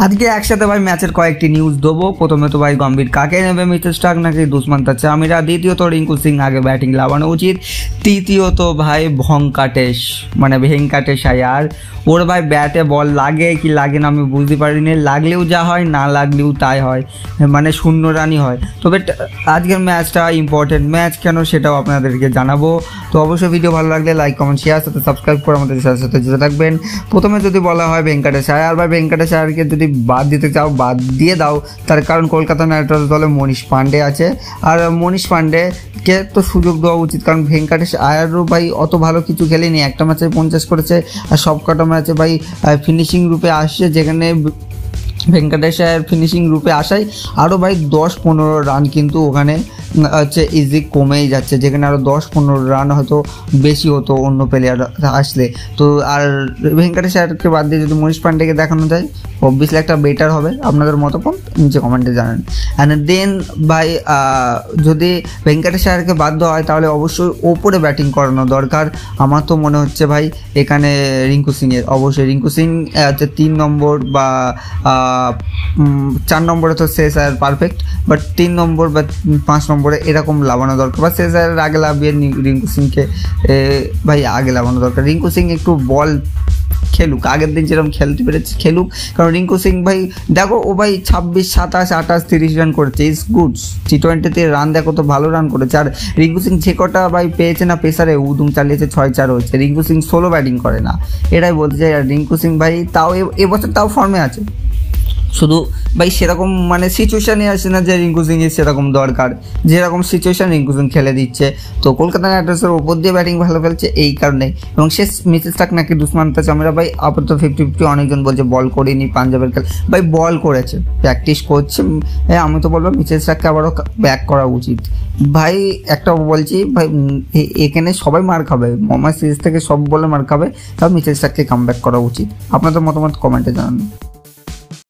আজকে একসাথে ভাই ম্যাচের কয়েকটি নিউজ দেবো। প্রথমে তো ভাই গম্ভীর কাকে নেবে, মিচেল স্টার্ক নাকি দুষ্মান চামিরা। দ্বিতীয়ত রিঙ্কু সিং আগে ব্যাটিং লাগানো উচিত। তৃতীয়ত ভাই ভেঙ্কাটেশ আয়ার, ওর ভাই ব্যাটে বল লাগে কি লাগে না আমি বুঝতে পারিনি। লাগলেও যা হয়, না লাগলেও তাই হয়, মানে 0 রানই হয়। তবে আজকের ম্যাচটা ইম্পর্টেন্ট ম্যাচ কেন সেটাও আপনাদেরকে জানাবো। তো অবশ্যই ভিডিও ভালো লাগলে লাইক কমেন্ট শেয়ার সাথে সাবস্ক্রাইব করে আমাদের সাথে যেতে থাকবেন। প্রথমে যদি বলা হয় ভেঙ্কাটেশ আয়ার, বা ভেঙ্কাটেশ আয়ারকে যদি বাদ দিতে চাও বাদ দিয়ে দাও, তার কারণ কলকাতা নাইট রাইডার্স দলে মনীষ পান্ডে আছে। আর মনীষ পান্ডেকে তো সুযোগ দেওয়া উচিত, কারণ ভেঙ্কাটেশ আয়ারও ভাই অত ভালো কিছু খেলেনি। একটা ম্যাচে 50 করেছে, আর সব কটা ম্যাচে ভাই ফিনিশিং রূপে আসছে, যেখানে ভেঙ্কাটেশ আয়ার ফিনিশিং রূপে আসায় আরও ভাই 10-15 রান কিন্তু ওখানে হচ্ছে ইজি কমেই যাচ্ছে, যেখানে আরও 10-15 রান হয়তো বেশি হতো অন্য প্লেয়ার আসলে। তো আর ভেঙ্কাটেশ আয়ারকে বাদ দিয়ে যদি মনীষ পান্ডেকে দেখানো যায়, অবভিয়াসলি একটা বেটার হবে। আপনাদের মতামত নিচে কমেন্টে জানান। অ্যান্ড দেন ভাই যদি ভেঙ্কাটেশ আয়ারকে বাদ দেওয়া হয়, তাহলে অবশ্যই ওপরে ব্যাটিং করানো দরকার। আমার তো মনে হচ্ছে ভাই এখানে রিঙ্কু সিংয়ের, অবশ্যই রিঙ্কু সিং হচ্ছে 3 নম্বর বা 4 নম্বরে তো শেষ আয়ার পারফেক্ট, বাট 3 নম্বর বা 5 নম্বরে এরকম লাগানো দরকার, বা শেষ আয়ারের আগে লাভিয়ে রিঙ্কু সিংকে ভাই আগে লাগানো দরকার। রিঙ্কু সিং একটু বল খেলুক, আগের দিন যেরকম খেলতে পেরেছে খেলুক, কারণ রিঙ্কু সিং ভাই দেখো ও ভাই 26, 27, 28, 30 রান করেছে, ইজ গুড। T20-তে রান দেখো তো ভালো রান করেছে। আর রিঙ্কু সিং যে কটা ভাই পেয়েছে না পেসারে উদুম চালিয়েছে, 6-4 হয়েছে। রিঙ্কু সিং সোলো ব্যাটিং করে না, এটাই বলতে চাই। আর রিঙ্কু সিং ভাই তাও এবছর তাও ফর্মে আছে, শুধু ভাই সেরকম মানে সিচুয়েশানে আসে না যে রিঙ্কু সিংয়ের সেরকম দরকার, যেরকম সিচুয়েশান রিঙ্কু সিং খেলে দিচ্ছে। তো কলকাতা নাইট রাইডার্সের ওপর দিয়ে ব্যাটিং ভালো খেলছে এই কারণে। এবং শেষ মিচেল স্টার্ক নাকি দুষ্মান চামিরা ভাই আপাতত 50-50, অনেকজন বলছে বল করেনি পাঞ্জাবের খেল, ভাই বল করেছে, প্র্যাকটিস করছে। আমি তো বলবো মিচেল স্টার্ককে আবারও ব্যাক করা উচিত। ভাই একটা বলছি ভাই, এখানে সবাই মার খাবে, মোহাম্মদ সিরিজ থেকে সব বলে মার খাবে, তাও মিচেল স্টার্ককে কাম ব্যাক করা উচিত। আপনাদের মতামত কমেন্টে জানান।